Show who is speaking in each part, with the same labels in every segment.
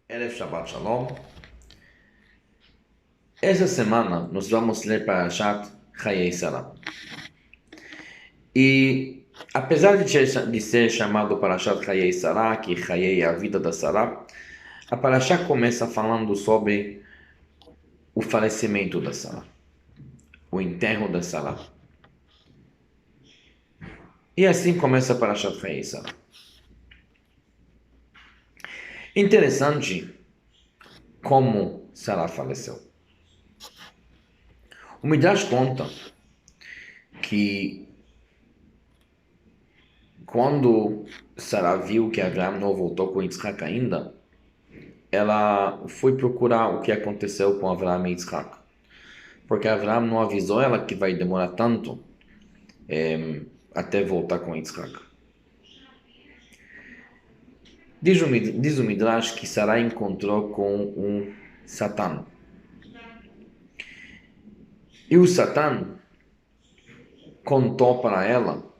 Speaker 1: Erev Shabbat Shalom. Essa semana nós vamos ler Parashat Chayei Sarah. E apesar de ser chamado Parashat Chayei Sarah, que Chayei é a vida da Sarah, a Parashat começa falando sobre o falecimento da Sarah, o enterro da Sarah. E assim começa a Parashat Chayei Sarah. Interessante como Sarah faleceu. O Midrash conta que quando Sarah viu que Abraham não voltou com Yitzhak ainda, ela foi procurar o que aconteceu com Abraham e Yitzhak. Porque Abraham não avisou ela que vai demorar tanto até voltar com Yitzhak. Diz o Midrash que Sarah encontrou com um Satã. E o Satã contou para ela,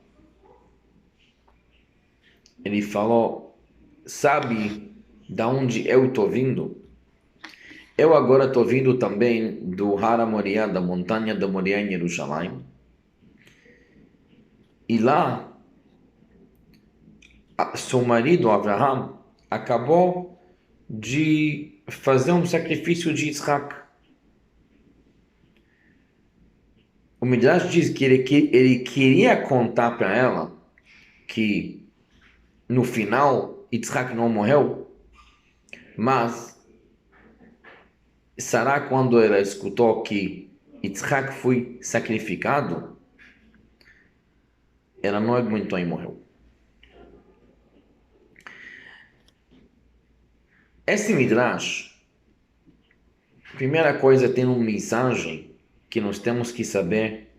Speaker 1: ele falou, sabe da onde eu estou vindo? Eu agora estou vindo também do Hara Moriá, da montanha da Moriá em Jerusalém. E lá, seu marido, Abraham, acabou de fazer um sacrifício de Isaac. O Midrash diz que ele queria contar para ela que no final Isaac não morreu, mas Sará, quando ela escutou que Isaac foi sacrificado, ela não aguentou e morreu. Esse Midrash, primeira coisa, tem uma mensagem que nós temos que saber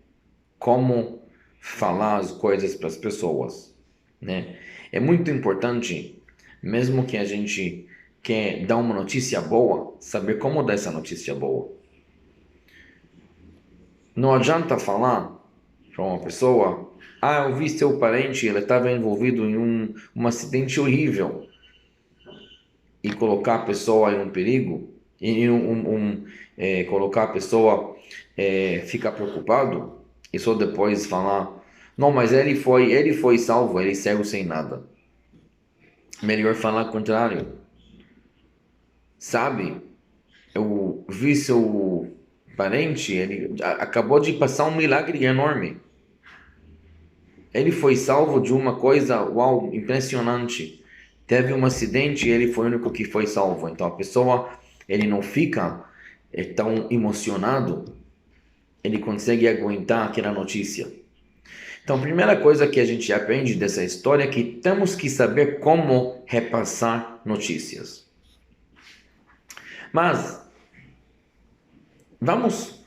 Speaker 1: como falar as coisas para as pessoas, né? É muito importante, mesmo que a gente quer dar uma notícia boa, saber como dar essa notícia boa. Não adianta falar para uma pessoa, eu vi seu parente, ele estava envolvido em um acidente horrível, e colocar a pessoa em um perigo, e colocar a pessoa ficar preocupado, e só depois falar, não, mas ele foi salvo, ele saiu sem nada. Melhor falar o contrário. Sabe, eu vi seu parente, ele acabou de passar um milagre enorme. Ele foi salvo de uma coisa, uau, impressionante. Teve um acidente e ele foi o único que foi salvo. Então a pessoa, ele não fica tão emocionado, ele consegue aguentar aquela notícia. Então a primeira coisa que a gente aprende dessa história é que temos que saber como repassar notícias. Mas vamos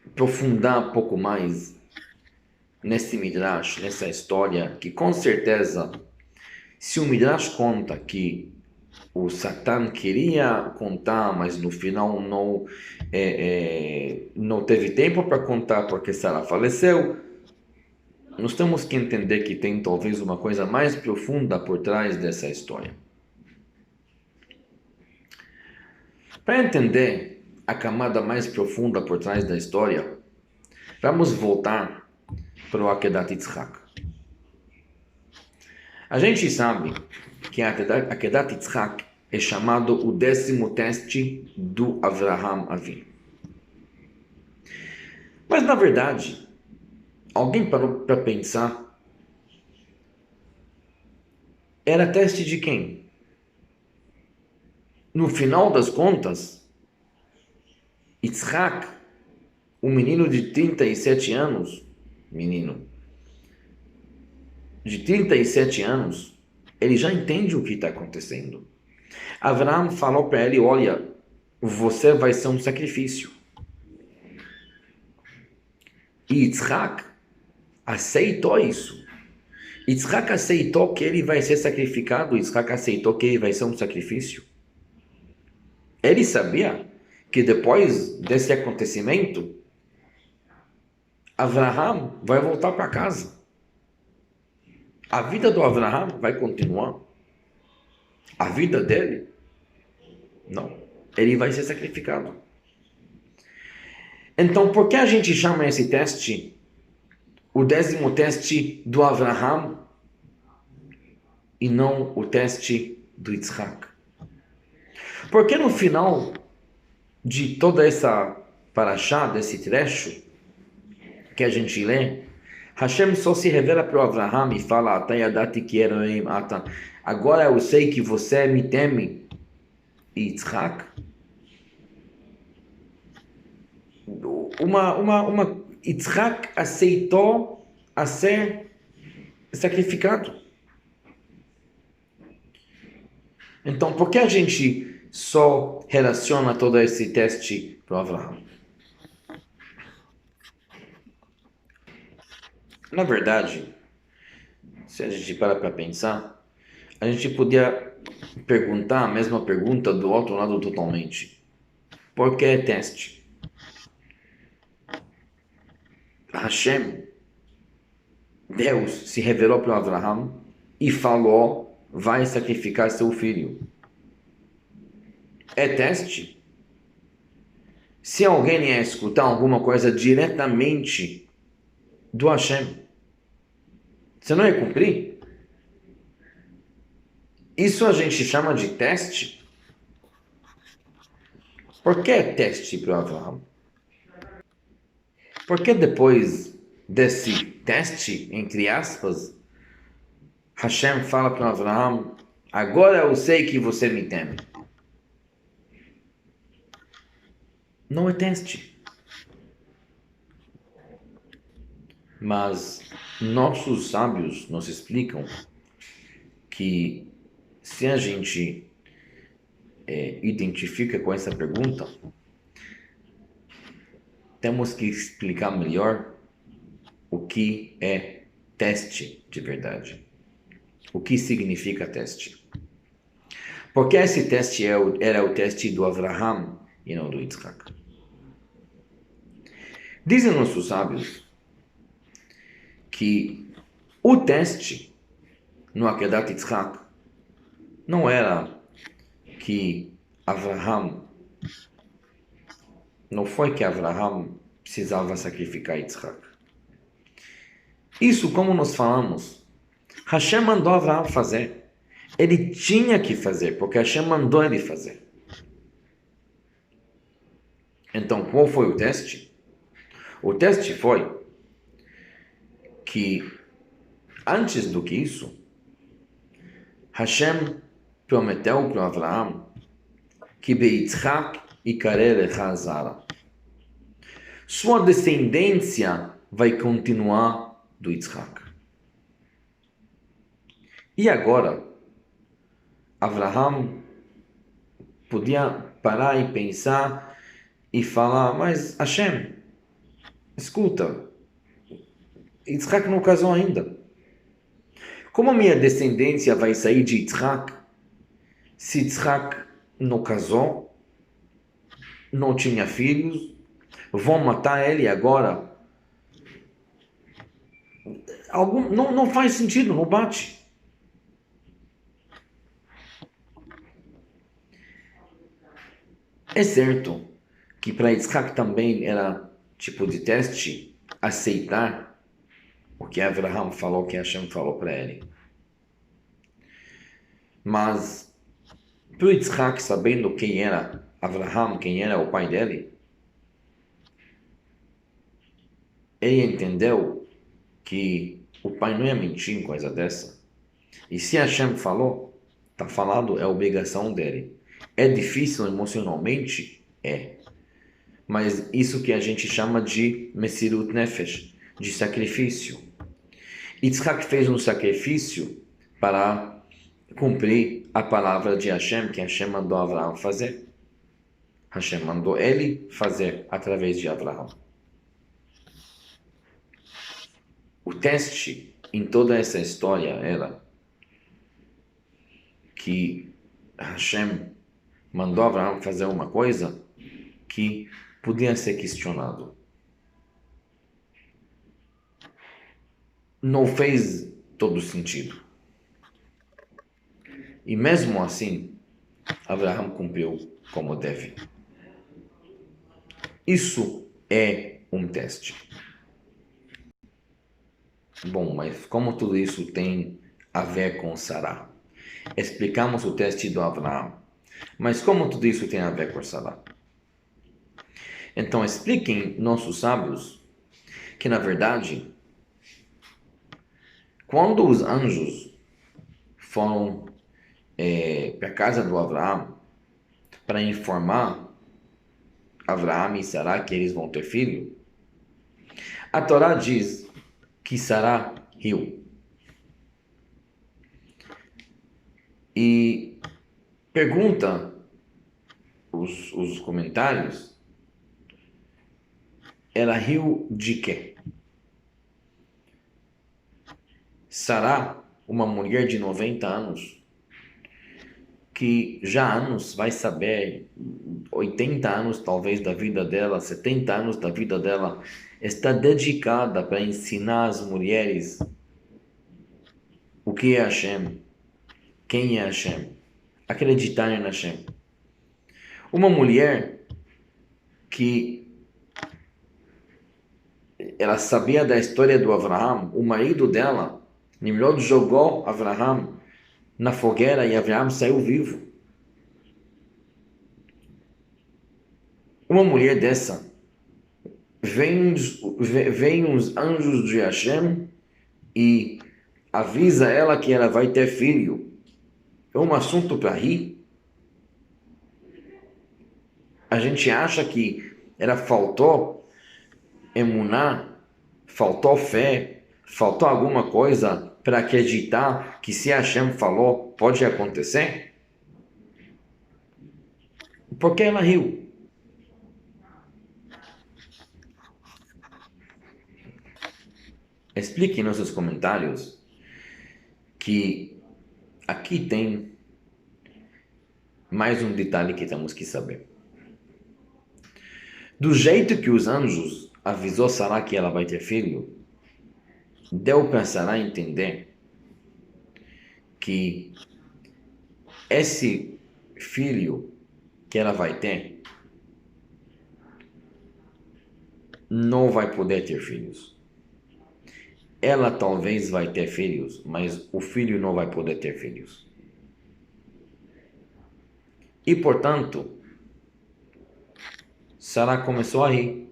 Speaker 1: aprofundar um pouco mais nesse Midrash, nessa história, que com certeza, se o Midrash conta que o Satã queria contar, mas no final não teve tempo para contar porque Sarah faleceu, nós temos que entender que tem talvez uma coisa mais profunda por trás dessa história. Para entender a camada mais profunda por trás da história, vamos voltar para o Akedat Yitzhak. A gente sabe que a Akedat Yitzhak é chamado o 10º teste do Avraham Avinu. Mas na verdade, alguém parou para pensar, era teste de quem? No final das contas, Yitzhak, um menino de 37 anos, de 37 anos, ele já entende o que está acontecendo. Avraham falou para ele, olha, você vai ser um sacrifício. E Yitzhak aceitou isso. Yitzhak aceitou que ele vai ser sacrificado, Yitzhak aceitou que ele vai ser um sacrifício. Ele sabia que depois desse acontecimento, Avraham vai voltar para casa. A vida do Avraham vai continuar. A vida dele Não. Ele vai ser sacrificado. Então, por que a gente chama esse teste o 10º teste do Avraham e não o teste do Yitzhak? Porque no final de toda essa parashá, desse trecho que a gente lê, Hashem só se revela para o Avraham e fala: agora eu sei que você me teme, Yitzhak. Yitzhak aceitou a ser sacrificado. Então, por que a gente só relaciona todo esse teste para o Avraham? Na verdade, se a gente para pensar, a gente podia perguntar a mesma pergunta do outro lado totalmente. Por que é teste? Hashem, Deus, se revelou para Avraham e falou: vai sacrificar seu filho. É teste? Se alguém ia escutar alguma coisa diretamente do Hashem, você não ia cumprir? Isso a gente chama de teste? Por que é teste para Avraham? Porque depois desse teste, entre aspas, Hashem fala para Avraham: agora eu sei que você me teme. Não é teste. Mas nossos sábios nos explicam que se a gente identifica com essa pergunta, temos que explicar melhor o que é teste de verdade. O que significa teste? Porque esse teste era o teste do Avraham e não do Yitzhak. Dizem nossos sábios que o teste no Akedat Yitzhak não era que Avraham, não foi que Avraham precisava sacrificar Yitzhak. Isso, como nós falamos, Hashem mandou Avraham fazer. Ele tinha que fazer, porque Hashem mandou ele fazer. Então, qual foi o teste? O teste foi que, antes do que isso, Hashem prometeu para Avraham que Beitzhak ikareh lecha zara. Sua descendência vai continuar do Yitzhak. E agora, Avraham podia parar e pensar e falar: mas Hashem, escuta, Yitzhak não casou ainda. Como a minha descendência vai sair de Yitzhak se Yitzhak não casou, não tinha filhos, vão matar ele agora? Não faz sentido, não bate. É certo que para Yitzhak também era tipo de teste aceitar o que Avraham falou, o que Hashem falou para ele. Mas para Yitzhak, sabendo quem era Avraham, quem era o pai dele, ele entendeu que o pai não ia mentir em coisa dessa. E se Hashem falou, está falado, é obrigação dele. É difícil emocionalmente? É. Mas isso que a gente chama de Mesirut Nefesh, de sacrifício. Yitzhak fez um sacrifício para cumprir a palavra de Hashem, que Hashem mandou Avraham fazer. Hashem mandou ele fazer através de Avraham. O teste em toda essa história era que Hashem mandou Avraham fazer uma coisa que podia ser questionado. Não fez todo sentido. E mesmo assim, Abraão cumpriu como deve. Isso é um teste. Bom, mas como tudo isso tem a ver com Sará? Explicamos o teste do Abraão, mas como tudo isso tem a ver com Sará? Então expliquem nossos sábios que, na verdade, quando os anjos foram para a casa do Abraão para informar Abraão e Sará que eles vão ter filho, a Torá diz que Sará riu. E pergunta os comentários, ela riu de quê? Sará, uma mulher de 90 anos, que já há anos vai saber, 80 anos talvez da vida dela, 70 anos da vida dela, está dedicada para ensinar as mulheres o que é Hashem, quem é Hashem, acreditar em Hashem. Uma mulher que ela sabia da história do Avraham, o marido dela, Nimrod jogou Avraham na fogueira e Avraham saiu vivo. Uma mulher dessa, vem os anjos de Hashem e avisa ela que ela vai ter filho. É um assunto para rir. A gente acha que ela faltou emuná, faltou fé, faltou alguma coisa para acreditar que se Hashem falou, pode acontecer? Por que ela riu? Explique nos seus comentários que aqui tem mais um detalhe que temos que saber. Do jeito que os anjos avisou Sará que ela vai ter filho, deu para Sará entender que esse filho que ela vai ter não vai poder ter filhos. Ela talvez vai ter filhos, mas o filho não vai poder ter filhos. E, portanto, Sará começou a rir.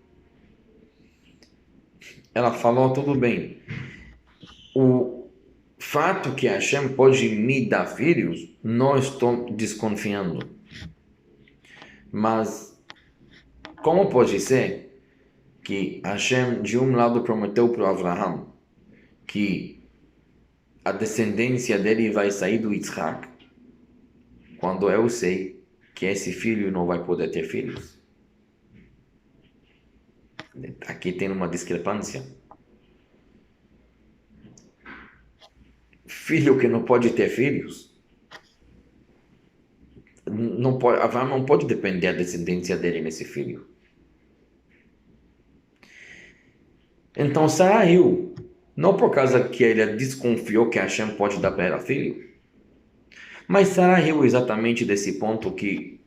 Speaker 1: Ela falou, tudo bem. O fato que Hashem pode me dar filhos, não estou desconfiando. Mas como pode ser que Hashem, de um lado, prometeu para Avraham que a descendência dele vai sair do Yitzhak, quando eu sei que esse filho não vai poder ter filhos? Aqui tem uma discrepância. Filho que não pode ter filhos, não pode, Avraham não pode depender da descendência dele nesse filho. Então Sará riu, não por causa que ele desconfiou que Hashem pode dar para ela filho, mas Sará riu exatamente desse ponto que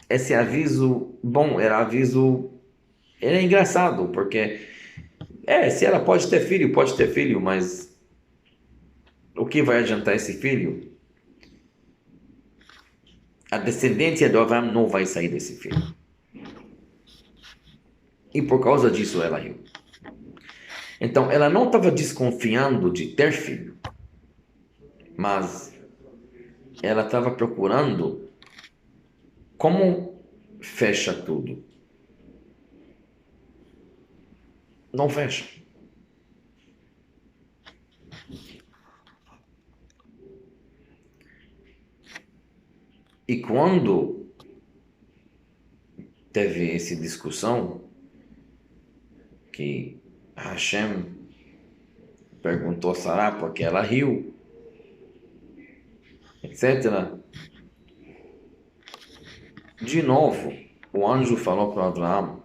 Speaker 1: esse aviso, bom, era engraçado, porque se ela pode ter filho, mas o que vai adiantar esse filho? A descendência do Avraham não vai sair desse filho. E por causa disso ela riu. Então ela não estava desconfiando de ter filho, mas ela estava procurando como fecha tudo. Não fecha. E quando teve essa discussão, que Hashem perguntou a Sará porque ela riu, etc. De novo, o anjo falou para Abraão,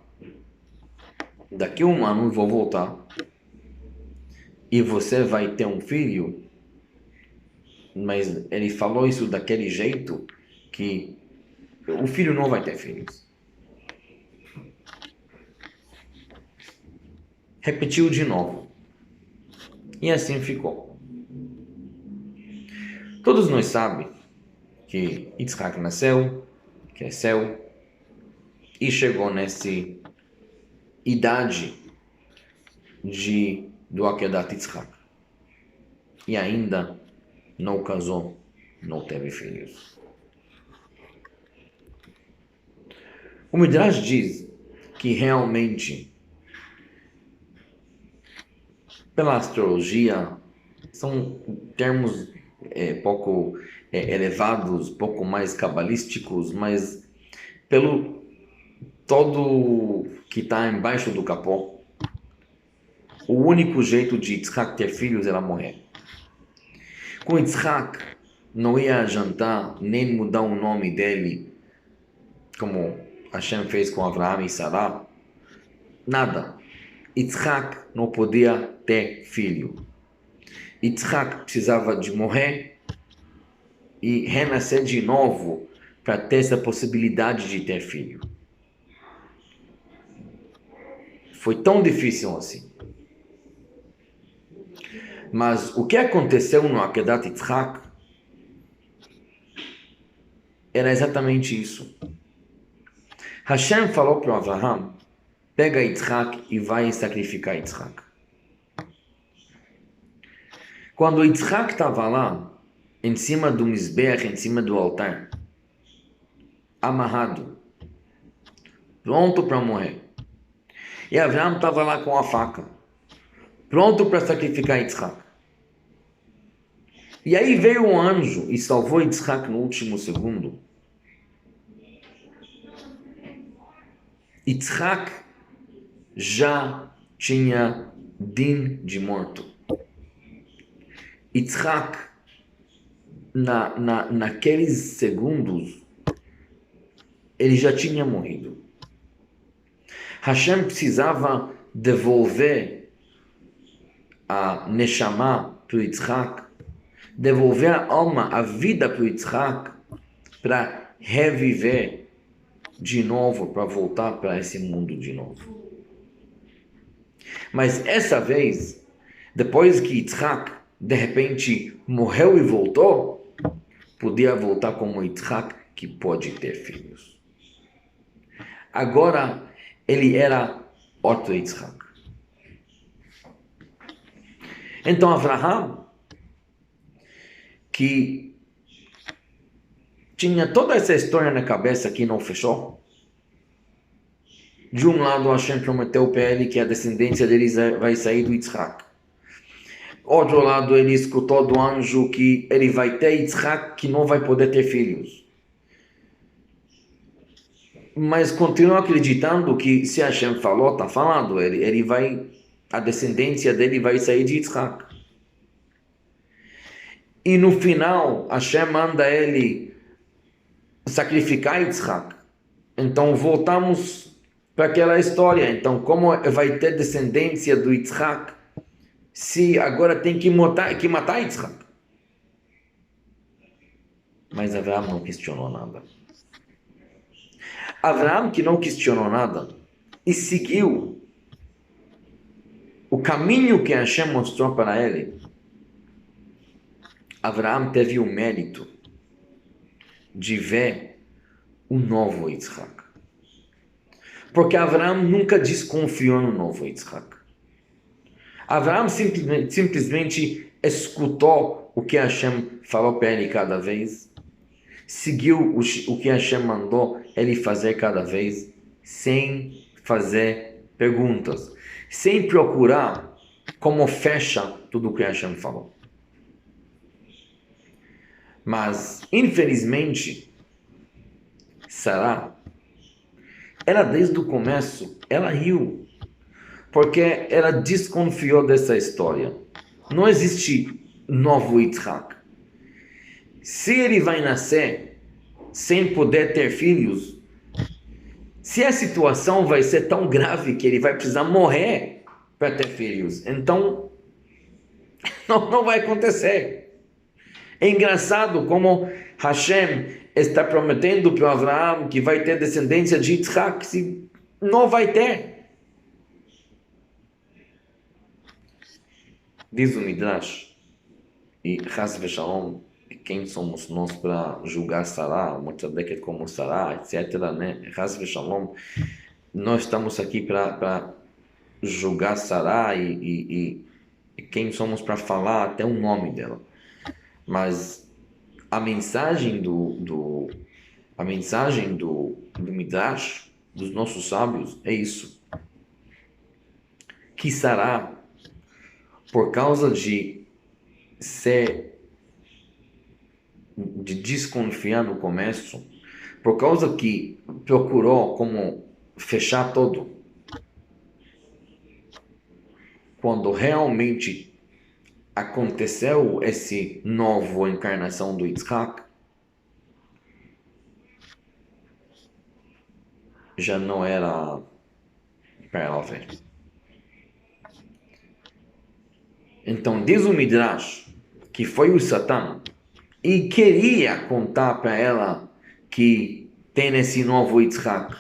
Speaker 1: daqui a um ano eu vou voltar e você vai ter um filho, mas ele falou isso daquele jeito que o filho não vai ter filhos. Repetiu de novo. E assim ficou. Todos nós sabemos que Yitzhak nasceu, cresceu e chegou nessa idade do Akedat Yitzhak. E ainda não casou, não teve filhos. O Midrash diz que realmente, pela astrologia, são termos pouco elevados, pouco mais cabalísticos, mas pelo todo que está embaixo do capô, o único jeito de Yitzhak ter filhos era morrer. Com Yitzhak não ia adiantar nem mudar o nome dele, como Hashem fez com Abraham e Sarah. Nada. Yitzhak não podia ter filho. Yitzhak precisava de morrer e renascer de novo para ter essa possibilidade de ter filho. Foi tão difícil assim. Mas o que aconteceu no Akedat Yitzhak era exatamente isso. Hashem falou para Abraham: pega Yitzhak e vai sacrificar Yitzhak. Quando Yitzhak estava lá, em cima do Mizbeach, em cima do altar, amarrado, pronto para morrer. E Abraham estava lá com a faca, pronto para sacrificar Yitzhak. E aí veio um anjo e salvou Yitzhak no último segundo. Yitzhak já tinha din de morto. Yitzhak, naqueles segundos, ele já tinha morrido. Hashem precisava devolver a Neshama para o Yitzhak, devolver a alma, a vida para o Yitzhak, para reviver de novo, para voltar para esse mundo de novo. Mas essa vez, depois que Yitzhak de repente morreu e voltou, podia voltar como Yitzhak, que pode ter filhos. Agora ele era outro Yitzhak. Então Abraham, que tinha toda essa história na cabeça que não fechou, de um lado Hashem prometeu para ele que a descendência dele vai sair do Yitzhak. Outro lado ele escutou do anjo que ele vai ter Yitzhak, que não vai poder ter filhos. Mas continua acreditando que se Hashem falou, está falando, a descendência dele vai sair de Yitzhak. E no final, Hashem manda ele sacrificar Yitzhak. Então voltamos para aquela história. Então como vai ter descendência do Yitzhak, se agora tem que matar Yitzhak? Mas Abraham não questionou nada. Abraham, que não questionou nada e seguiu o caminho que Hashem mostrou para ele, Abraham teve o mérito de ver o novo Yitzhak. Porque Abraham nunca desconfiou no novo Yitzhak. Abraham simplesmente escutou o que Hashem falou para ele cada vez, seguiu o que Hashem mandou ele fazer cada vez, sem fazer perguntas, sem procurar como fecha tudo o que Hashem falou. Mas, infelizmente, Sarah, ela desde o começo, ela riu, porque ela desconfiou dessa história. Não existe novo Yitzhak. Se ele vai nascer sem poder ter filhos, se a situação vai ser tão grave que ele vai precisar morrer para ter filhos, então não vai acontecer. É engraçado como Hashem, está prometendo para Abraão que vai ter descendência de Yitzhak, se não vai ter. Diz o Midrash, e Chas v'Shalom, quem somos nós para julgar Sará, uma tzadeket como Sará, etc., né? Chas v'Shalom, nós estamos aqui para julgar Sará e quem somos para falar até o nome dela. Mas a mensagem do Midrash, dos nossos sábios, é isso. Que Sará, por causa de desconfiar no começo, por causa que procurou como fechar todo, quando realmente aconteceu esse novo encarnação do Yitzhak, já não era para ela ver. Então diz o Midrash que foi o Satã e queria contar para ela que tem esse novo Yitzhak,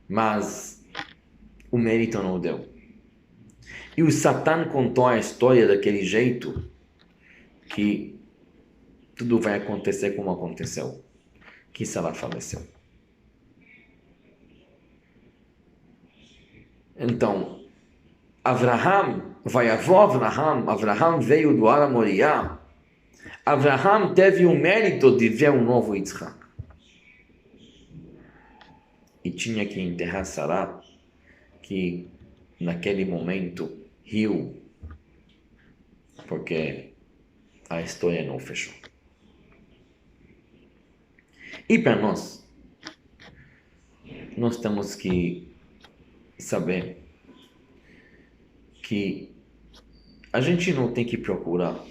Speaker 1: mas o mérito não deu. E o Satã contou a história daquele jeito que tudo vai acontecer como aconteceu, que Sará faleceu. Então, Avraham veio do Har Moriá. Avraham teve o mérito de ver um novo Yitzhak. E tinha que enterrar Sará, que naquele momento riu, porque a história não fechou. E para nós temos que saber que a gente não tem que procurar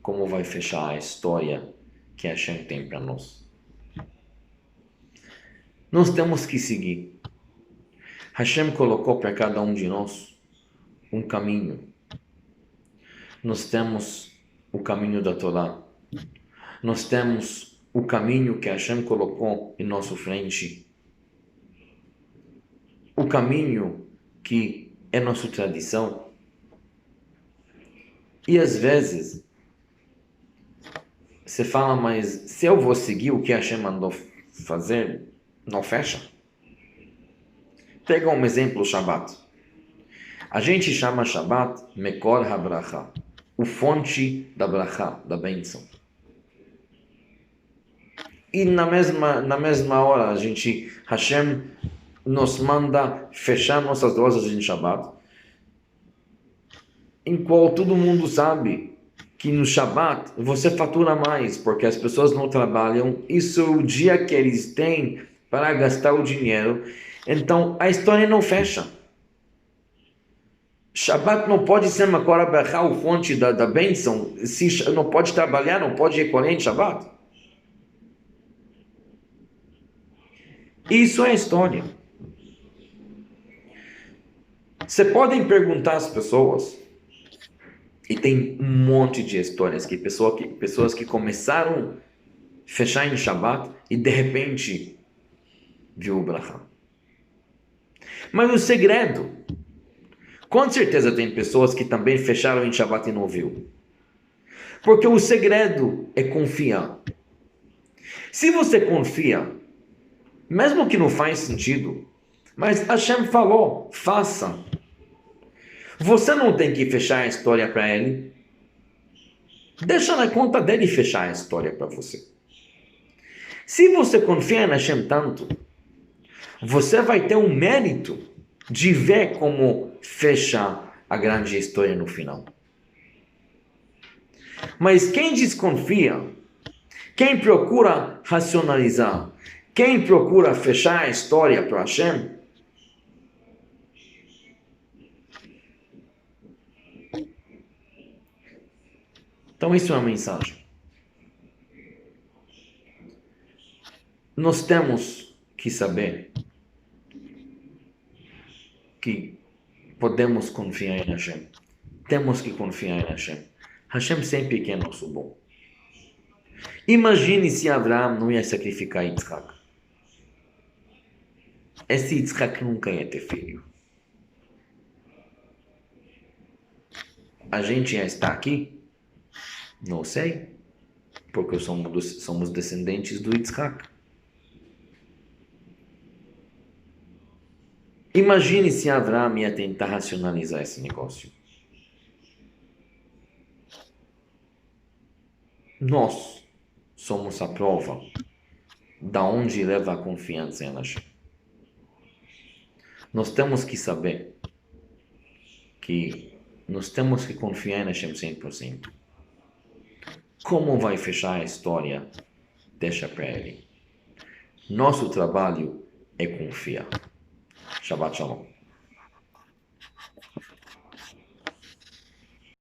Speaker 1: como vai fechar a história que Hashem tem para nós. Nós temos que seguir. Hashem colocou para cada um de nós um caminho. Nós temos o caminho da Torá. Nós temos o caminho que Hashem colocou em nossa frente. O caminho que é nossa tradição. E às vezes você fala, mas se eu vou seguir o que Hashem mandou fazer, não fecha? Pega um exemplo, Shabbat. A gente chama Shabbat Mekor HaBracha, o fonte da Bracha, da bênção. E na mesma hora, Hashem nos manda fechar nossas lojas em Shabbat, em qual todo mundo sabe que no Shabbat você fatura mais, porque as pessoas não trabalham, isso é o dia que eles têm para gastar o dinheiro, então a história não fecha. Shabbat não pode ser Makor HaBracha, o fonte da bênção, se não pode trabalhar, não pode recolher em Shabbat. Isso é a história. Você pode perguntar às pessoas, e tem um monte de histórias, que pessoas que começaram a fechar em Shabbat e de repente viu o Bracha. Mas o segredo, com certeza tem pessoas que também fecharam em Shabbat e não viu. Porque o segredo é confiar. Se você confia, mesmo que não faz sentido, mas Hashem falou, faça. Você não tem que fechar a história para ele. Deixa na conta dele fechar a história para você. Se você confia em Hashem tanto, você vai ter um mérito de ver como fecha a grande história no final. Mas quem desconfia, quem procura racionalizar, quem procura fechar a história para Hashem, então isso é uma mensagem. Nós temos que saber que podemos confiar em Hashem. Temos que confiar em Hashem. Hashem sempre quer nosso bom. Imagine se Abraão não ia sacrificar Yitzhak. Esse Yitzhak nunca ia ter filho. A gente já está aqui? Não sei. Porque somos descendentes do Yitzhak. Imagine se Abraão ia tentar racionalizar esse negócio. Nós somos a prova da onde leva a confiança em Hashem. Nós temos que saber que nós temos que confiar em Hashem 100%. Como vai fechar a história? Deixa para ele. Nosso trabalho é confiar. Shabbat Shalom.